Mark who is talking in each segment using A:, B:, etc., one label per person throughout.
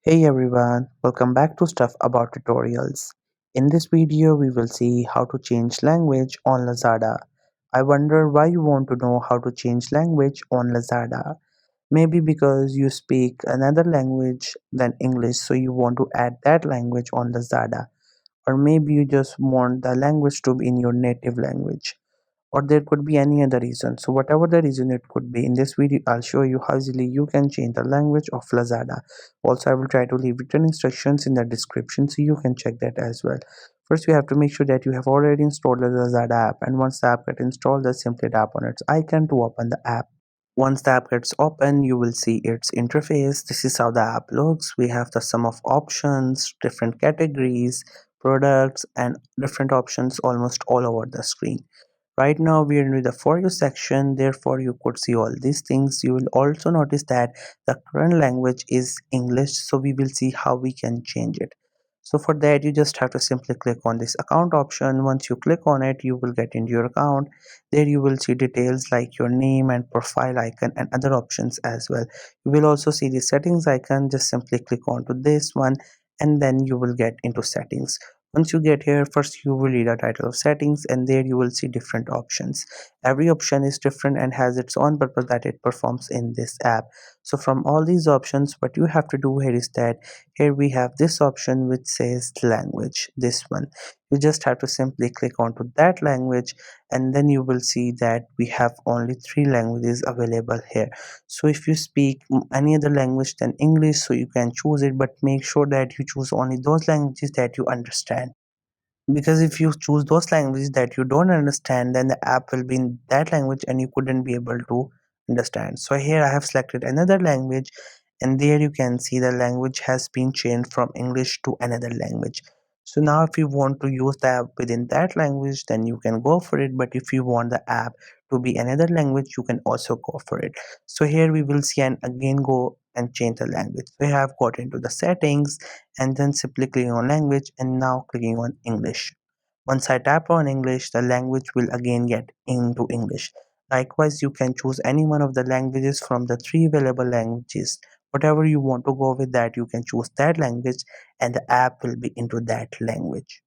A: Hey everyone, welcome back to Stuff About Tutorials. In this video, we will see how to change language on Lazada. I wonder why you want to know how to change language on Lazada. Maybe because you speak another language than English, so you want to add that language on Lazada. Or maybe you just want the language to be in your native language, or there could be any other reason. So whatever the reason it could be, in this video I'll show you how easily you can change the language of Lazada. Also, I will try to leave written instructions in the description so you can check that as well. First, you have to make sure that you have already installed the Lazada app, and once the app gets installed, just simply tap on its icon to open the app. Once the app gets open, you will see its interface. This is how the app looks. We have the sum of options, different categories, products, and different options almost all over the screen. Right now we are in the For You section, therefore you could see all these things. You will also notice that the current language is English, so we will see how we can change it. So for that, you just have to simply click on this account option. Once you click on it, you will get into your account. There you will see details like your name and profile icon and other options as well. You will also see the settings icon. Just simply click on to this one, and then you will get into settings. Once you get here, first you will read a title of settings, and there you will see different options. Every option is different and has its own purpose that it performs in this app. So from all these options, what you have to do here is that here we have this option which says language, this one. You just have to simply click onto that language, and then you will see that we have only three languages available here. So if you speak any other language than English, so you can choose it, but make sure that you choose only those languages that you understand, because if you choose those languages that you don't understand, then the app will be in that language and you couldn't be able to understand. So here I have selected another language, and there you can see the language has been changed from English to another language. So now if you want to use the app within that language, then you can go for it, but if you want the app to be another language, you can also go for it. So here we will see and again go and change the language. We have got into the settings, and then simply clicking on language, and now clicking on English. Once I tap on English, the language will again get into English. Likewise, you can choose any one of the languages from the three available languages. Whatever you want to go with that, you can choose that language, and the app will be into that language.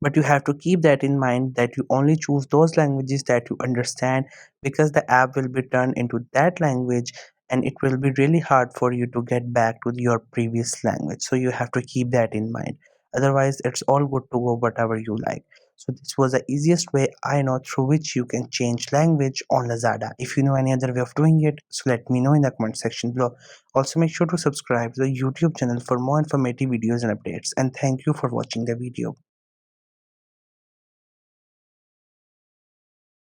A: But you have to keep that in mind that you only choose those languages that you understand, because the app will be turned into that language, and it will be really hard for you to get back to your previous language. So you have to keep that in mind. Otherwise, it's all good to go whatever you like. So this was the easiest way I know through which you can change language on Lazada. If you know any other way of doing it, so let me know in the comment section below. Also, make sure to subscribe to the YouTube channel for more informative videos and updates. And thank you for watching the video.